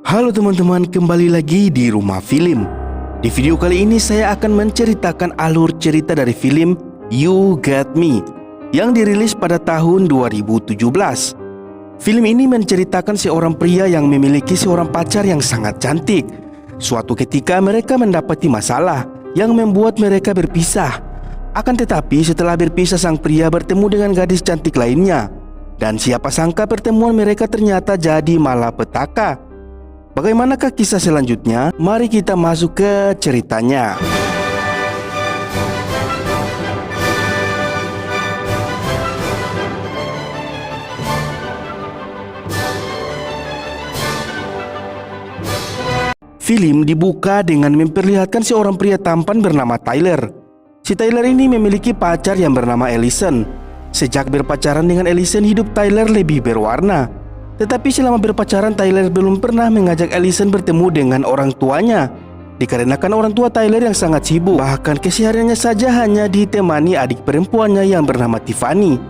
Halo teman-teman, kembali lagi di Rumah Film. Di video kali ini saya akan menceritakan alur cerita dari film You Got Me yang dirilis pada tahun 2017. Film ini menceritakan seorang pria yang memiliki seorang pacar yang sangat cantik. Suatu ketika mereka mendapati masalah yang membuat mereka berpisah. Akan tetapi setelah berpisah, sang pria bertemu dengan gadis cantik lainnya. Dan siapa sangka pertemuan mereka ternyata jadi malapetaka. Bagaimanakah kisah selanjutnya? Mari kita masuk ke ceritanya. Film dibuka dengan memperlihatkan seorang pria tampan bernama Tyler. Si Tyler ini memiliki pacar yang bernama Allison. Sejak berpacaran dengan Allison, hidup Tyler lebih berwarna. Tetapi selama berpacaran, Tyler belum pernah mengajak Allison bertemu dengan orang tuanya. Dikarenakan orang tua Tyler yang sangat sibuk, bahkan kesehariannya saja hanya ditemani adik perempuannya yang bernama Tiffany.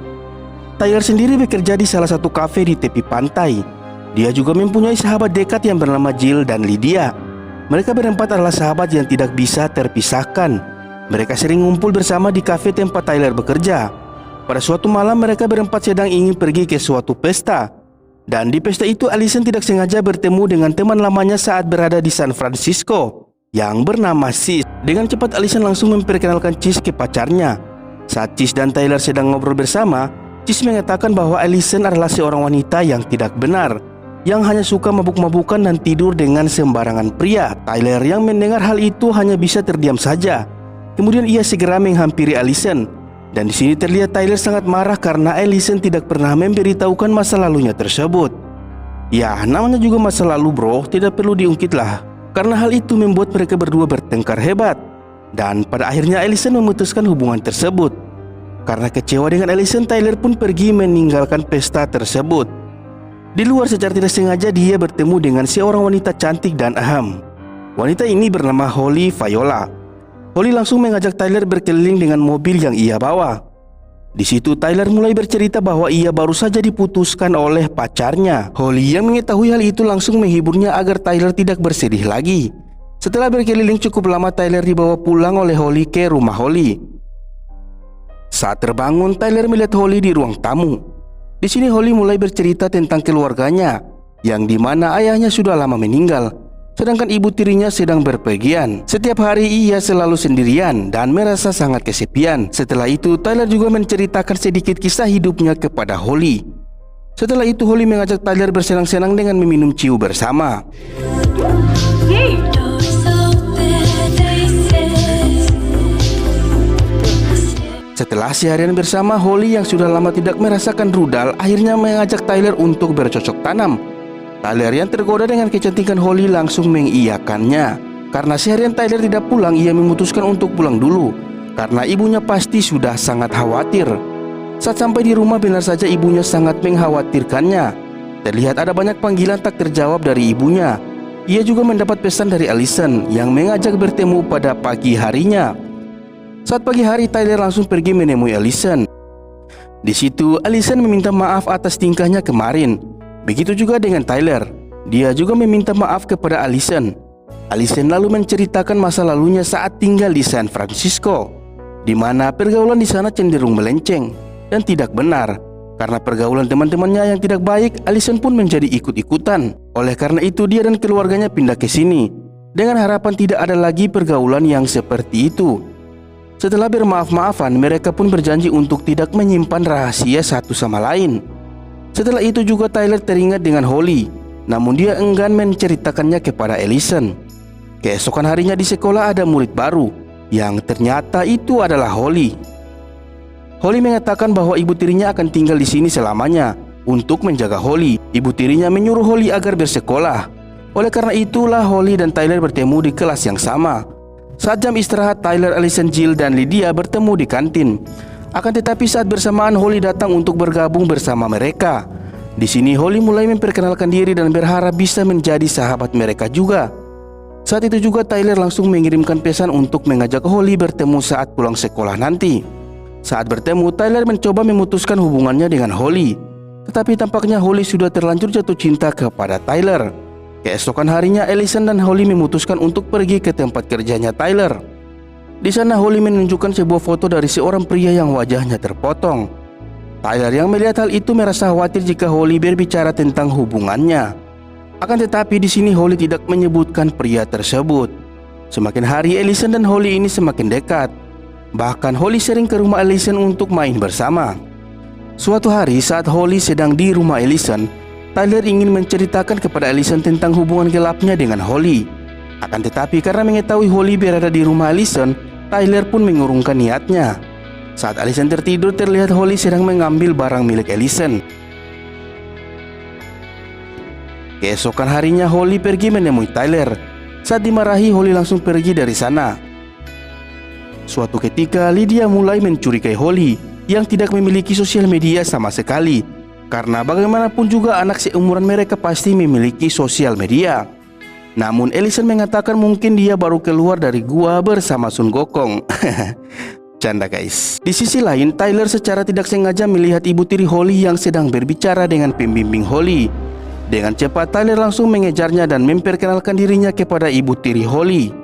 Tyler sendiri bekerja di salah satu kafe di tepi pantai. Dia juga mempunyai sahabat dekat yang bernama Jill dan Lydia. Mereka berempat adalah sahabat yang tidak bisa terpisahkan. Mereka sering ngumpul bersama di kafe tempat Tyler bekerja. Pada suatu malam, mereka berempat sedang ingin pergi ke suatu pesta. Dan di pesta itu, Allison tidak sengaja bertemu dengan teman lamanya saat berada di San Francisco yang bernama Sis. Dengan cepat Allison langsung memperkenalkan Sis ke pacarnya. Saat Sis dan Tyler sedang ngobrol bersama, Sis mengatakan bahwa Allison adalah seorang wanita yang tidak benar, yang hanya suka mabuk-mabukan dan tidur dengan sembarangan pria. Tyler yang mendengar hal itu hanya bisa terdiam saja. Kemudian ia segera menghampiri Allison. Dan di sini terlihat Tyler sangat marah karena Allison tidak pernah memberitahukan masa lalunya tersebut. Ya, namanya juga masa lalu bro, tidak perlu diungkit lah. Karena hal itu membuat mereka berdua bertengkar hebat. Dan pada akhirnya Allison memutuskan hubungan tersebut. Karena kecewa dengan Allison, Tyler pun pergi meninggalkan pesta tersebut. Di luar, secara tidak sengaja dia bertemu dengan seorang wanita cantik dan aham. Wanita ini bernama Holly Viola. Holly langsung mengajak Tyler berkeliling dengan mobil yang ia bawa. Di situ Tyler mulai bercerita bahwa ia baru saja diputuskan oleh pacarnya. Holly yang mengetahui hal itu langsung menghiburnya agar Tyler tidak bersedih lagi. Setelah berkeliling cukup lama, Tyler dibawa pulang oleh Holly ke rumah Holly. Saat terbangun, Tyler melihat Holly di ruang tamu. Di sini Holly mulai bercerita tentang keluarganya, yang dimana ayahnya sudah lama meninggal. Sedangkan ibu tirinya sedang berpergian. Setiap hari ia selalu sendirian dan merasa sangat kesepian. Setelah itu Tyler juga menceritakan sedikit kisah hidupnya kepada Holly. Setelah itu Holly mengajak Tyler bersenang-senang dengan meminum ciu bersama. Setelah seharian bersama, Holly yang sudah lama tidak merasakan rudal akhirnya mengajak Tyler untuk bercocok tanam. Tyler yang tergoda dengan kecantikan Holly langsung mengiyakannya. Karena seharian Tyler tidak pulang, ia memutuskan untuk pulang dulu karena ibunya pasti sudah sangat khawatir. Saat sampai di rumah, benar saja ibunya sangat mengkhawatirkannya. Terlihat ada banyak panggilan tak terjawab dari ibunya. Ia juga mendapat pesan dari Allison yang mengajak bertemu pada pagi harinya. Saat pagi hari, Tyler langsung pergi menemui Allison. Di situ Allison meminta maaf atas tingkahnya kemarin. Begitu juga dengan Tyler. Dia juga meminta maaf kepada Allison. Allison lalu menceritakan masa lalunya saat tinggal di San Francisco, di mana pergaulan di sana cenderung melenceng dan tidak benar. Karena pergaulan teman-temannya yang tidak baik, Allison pun menjadi ikut-ikutan. Oleh karena itu dia dan keluarganya pindah ke sini dengan harapan tidak ada lagi pergaulan yang seperti itu. Setelah bermaaf-maafan, mereka pun berjanji untuk tidak menyimpan rahasia satu sama lain. Setelah itu juga Tyler teringat dengan Holly, namun dia enggan menceritakannya kepada Allison. Keesokan harinya di sekolah ada murid baru, yang ternyata itu adalah Holly. Holly mengatakan bahwa ibu tirinya akan tinggal di sini selamanya untuk menjaga Holly. Ibu tirinya menyuruh Holly agar bersekolah. Oleh karena itulah Holly dan Tyler bertemu di kelas yang sama. Saat jam istirahat, Tyler, Allison, Jill, dan Lydia bertemu di kantin. Akan tetapi saat bersamaan Holly datang untuk bergabung bersama mereka. Di sini Holly mulai memperkenalkan diri dan berharap bisa menjadi sahabat mereka juga. Saat itu juga Tyler langsung mengirimkan pesan untuk mengajak Holly bertemu saat pulang sekolah nanti. Saat bertemu, Tyler mencoba memutuskan hubungannya dengan Holly. Tetapi tampaknya Holly sudah terlanjur jatuh cinta kepada Tyler. Keesokan harinya, Allison dan Holly memutuskan untuk pergi ke tempat kerjanya Tyler. Di sana Holly menunjukkan sebuah foto dari seorang pria yang wajahnya terpotong. Tyler yang melihat hal itu merasa khawatir jika Holly berbicara tentang hubungannya. Akan tetapi di sini Holly tidak menyebutkan pria tersebut. Semakin hari Allison dan Holly ini semakin dekat. Bahkan Holly sering ke rumah Allison untuk main bersama. Suatu hari saat Holly sedang di rumah Allison, Tyler ingin menceritakan kepada Allison tentang hubungan gelapnya dengan Holly. Akan tetapi karena mengetahui Holly berada di rumah Allison, Tyler pun mengurungkan niatnya. Saat Allison tertidur, terlihat Holly sedang mengambil barang milik Allison. Keesokan harinya Holly pergi menemui Tyler. Saat dimarahi, Holly langsung pergi dari sana. Suatu ketika Lydia mulai mencurigai Holly yang tidak memiliki sosial media sama sekali. Karena bagaimanapun juga anak seumuran mereka pasti memiliki sosial media. Namun Allison mengatakan mungkin dia baru keluar dari gua bersama Sun Gokong. Canda guys. Di sisi lain, Tyler secara tidak sengaja melihat ibu tiri Holly yang sedang berbicara dengan pembimbing Holly. Dengan cepat Tyler langsung mengejarnya dan memperkenalkan dirinya kepada ibu tiri Holly.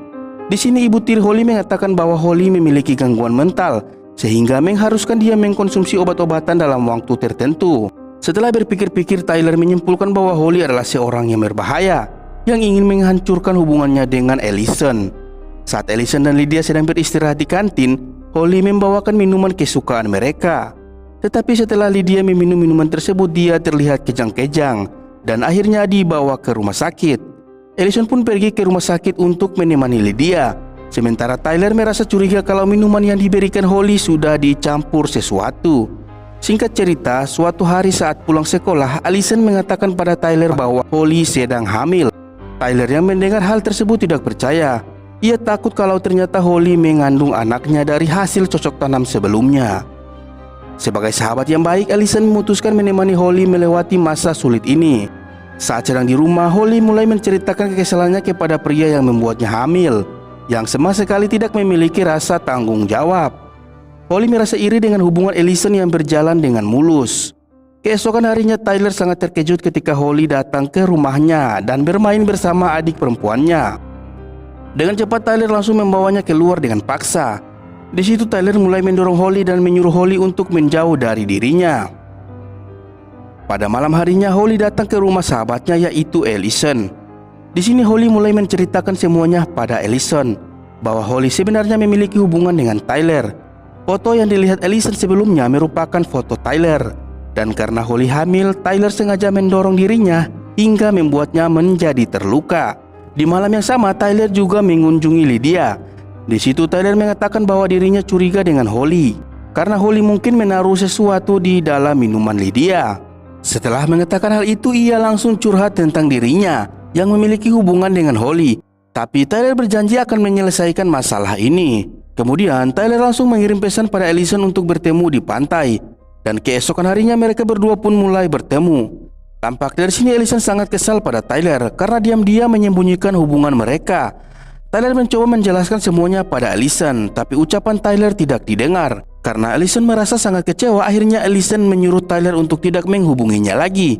Di sini ibu tiri Holly mengatakan bahwa Holly memiliki gangguan mental sehingga mengharuskan dia mengkonsumsi obat-obatan dalam waktu tertentu. Setelah berpikir-pikir, Tyler menyimpulkan bahwa Holly adalah seorang yang berbahaya yang ingin menghancurkan hubungannya dengan Allison. Saat Allison dan Lydia sedang beristirahat di kantin, Holly membawakan minuman kesukaan mereka. Tetapi setelah Lydia meminum minuman tersebut, dia terlihat kejang-kejang dan akhirnya dibawa ke rumah sakit. Allison pun pergi ke rumah sakit untuk menemani Lydia. Sementara Tyler merasa curiga kalau minuman yang diberikan Holly sudah dicampur sesuatu. Singkat cerita, suatu hari saat pulang sekolah, Allison mengatakan pada Tyler bahwa Holly sedang hamil. Tyler yang mendengar hal tersebut tidak percaya. Ia takut kalau ternyata Holly mengandung anaknya dari hasil cocok tanam sebelumnya. Sebagai sahabat yang baik, Allison memutuskan menemani Holly melewati masa sulit ini. Saat sedang di rumah, Holly mulai menceritakan kekesalannya kepada pria yang membuatnya hamil, yang sama sekali tidak memiliki rasa tanggung jawab. Holly merasa iri dengan hubungan Allison yang berjalan dengan mulus. Keesokan harinya Tyler sangat terkejut ketika Holly datang ke rumahnya dan bermain bersama adik perempuannya. Dengan cepat Tyler langsung membawanya keluar dengan paksa. Di situ Tyler mulai mendorong Holly dan menyuruh Holly untuk menjauh dari dirinya. Pada malam harinya Holly datang ke rumah sahabatnya yaitu Allison. Di sini Holly mulai menceritakan semuanya pada Allison bahwa Holly sebenarnya memiliki hubungan dengan Tyler. Foto yang dilihat Allison sebelumnya merupakan foto Tyler. Dan karena Holly hamil, Tyler sengaja mendorong dirinya hingga membuatnya menjadi terluka. Di malam yang sama, Tyler juga mengunjungi Lydia. Di situ Tyler mengatakan bahwa dirinya curiga dengan Holly karena Holly mungkin menaruh sesuatu di dalam minuman Lydia. Setelah mengatakan hal itu, ia langsung curhat tentang dirinya yang memiliki hubungan dengan Holly. Tapi Tyler berjanji akan menyelesaikan masalah ini. Kemudian Tyler langsung mengirim pesan pada Allison untuk bertemu di pantai. Dan keesokan harinya mereka berdua pun mulai bertemu. Tampak dari sini Allison sangat kesal pada Tyler karena diam-diam menyembunyikan hubungan mereka. Tyler mencoba menjelaskan semuanya pada Allison, tapi ucapan Tyler tidak didengar. Karena Allison merasa sangat kecewa, akhirnya Allison menyuruh Tyler untuk tidak menghubunginya lagi.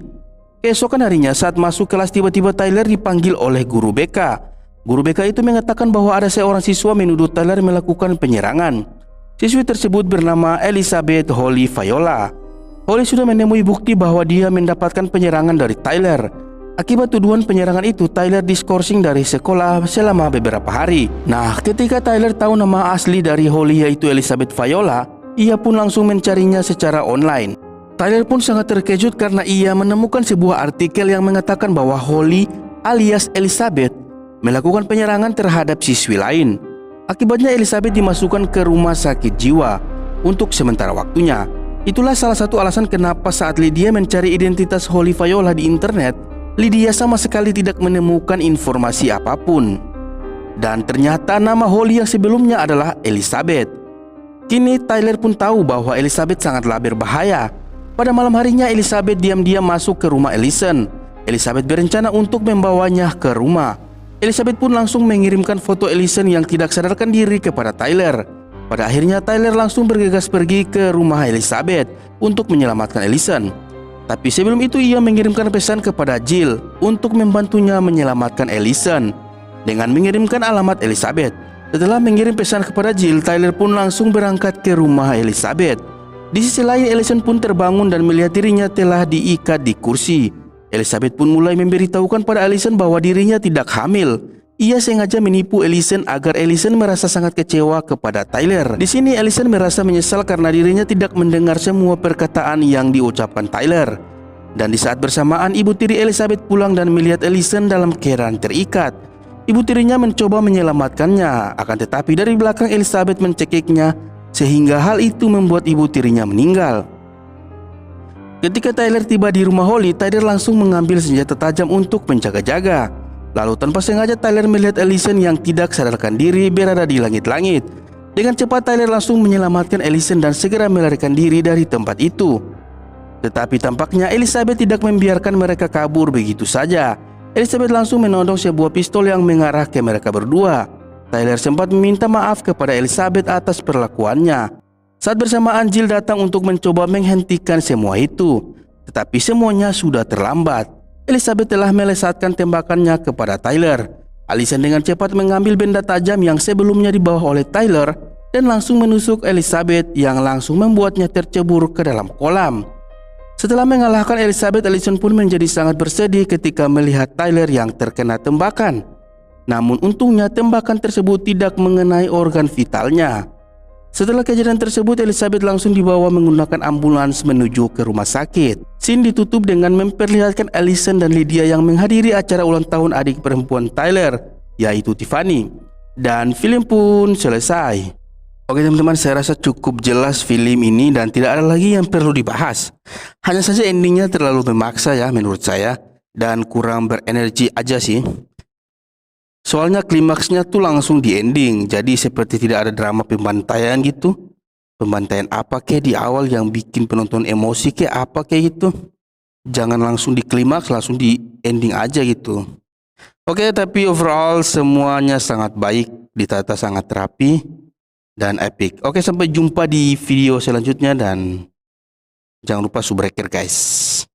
Keesokan harinya saat masuk kelas, tiba-tiba Tyler dipanggil oleh guru BK. Guru BK itu mengatakan bahwa ada seorang siswa menuduh Tyler melakukan penyerangan. Siswi tersebut bernama Elizabeth Holly Viola. Holly sudah menemui bukti bahwa dia mendapatkan penyerangan dari Tyler. Akibat tuduhan penyerangan itu, Tyler diskorsing dari sekolah selama beberapa hari. Nah, ketika Tyler tahu nama asli dari Holly yaitu Elizabeth Viola, ia pun langsung mencarinya secara online. Tyler pun sangat terkejut karena ia menemukan sebuah artikel yang mengatakan bahwa Holly alias Elizabeth melakukan penyerangan terhadap siswi lain. Akibatnya Elizabeth dimasukkan ke rumah sakit jiwa untuk sementara waktunya. Itulah salah satu alasan kenapa saat Lydia mencari identitas Holly Viola di internet, Lydia sama sekali tidak menemukan informasi apapun. Dan ternyata nama Holly yang sebelumnya adalah Elizabeth. Kini Tyler pun tahu bahwa Elizabeth sangatlah berbahaya. Pada malam harinya Elizabeth diam-diam masuk ke rumah Allison. Elizabeth berencana untuk membawanya ke rumah. Elizabeth pun langsung mengirimkan foto Allison yang tidak sadarkan diri kepada Tyler. Pada akhirnya Tyler langsung bergegas pergi ke rumah Elizabeth untuk menyelamatkan Allison. Tapi sebelum itu ia mengirimkan pesan kepada Jill untuk membantunya menyelamatkan Allison dengan mengirimkan alamat Elizabeth. Setelah mengirim pesan kepada Jill, Tyler pun langsung berangkat ke rumah Elizabeth. Di sisi lain, Allison pun terbangun dan melihat dirinya telah diikat di kursi. Elizabeth pun mulai memberitahukan pada Allison bahwa dirinya tidak hamil. Ia sengaja menipu Allison agar Allison merasa sangat kecewa kepada Tyler. Di sini Allison merasa menyesal karena dirinya tidak mendengar semua perkataan yang diucapkan Tyler. Dan di saat bersamaan, ibu tiri Elizabeth pulang dan melihat Allison dalam keadaan terikat. Ibu tirinya mencoba menyelamatkannya, akan tetapi dari belakang Elizabeth mencekiknya sehingga hal itu membuat ibu tirinya meninggal. Ketika Tyler tiba di rumah Holly, Tyler langsung mengambil senjata tajam untuk menjaga-jaga. Lalu tanpa sengaja Tyler melihat Allison yang tidak sadarkan diri berada di langit-langit. Dengan cepat Tyler langsung menyelamatkan Allison dan segera melarikan diri dari tempat itu. Tetapi tampaknya Elizabeth tidak membiarkan mereka kabur begitu saja. Elizabeth langsung menodong sebuah pistol yang mengarah ke mereka berdua. Tyler sempat meminta maaf kepada Elizabeth atas perlakuannya. Saat bersamaan, Jill datang untuk mencoba menghentikan semua itu. Tetapi semuanya sudah terlambat. Elizabeth telah melesatkan tembakannya kepada Tyler. Allison dengan cepat mengambil benda tajam yang sebelumnya dibawa oleh Tyler dan langsung menusuk Elizabeth yang langsung membuatnya tercebur ke dalam kolam. Setelah mengalahkan Elizabeth, Allison pun menjadi sangat bersedih ketika melihat Tyler yang terkena tembakan. Namun untungnya tembakan tersebut tidak mengenai organ vitalnya. Setelah kejadian tersebut, Elizabeth langsung dibawa menggunakan ambulans menuju ke rumah sakit. Scene ditutup dengan memperlihatkan Allison dan Lydia yang menghadiri acara ulang tahun adik perempuan Tyler, yaitu Tiffany. Dan film pun selesai. Oke teman-teman, saya rasa cukup jelas film ini dan tidak ada lagi yang perlu dibahas. Hanya saja endingnya terlalu memaksa ya menurut saya, dan kurang berenergi aja sih. Soalnya klimaksnya tuh langsung di ending, jadi seperti tidak ada drama pembantaian gitu. Pembantaian apa kayak di awal yang bikin penonton emosi kayak apa kayak gitu. Jangan langsung di klimaks, langsung di ending aja gitu. Oke, tapi overall semuanya sangat baik, ditata sangat rapi dan epic. Oke, sampai jumpa di video selanjutnya dan jangan lupa subbreaker guys.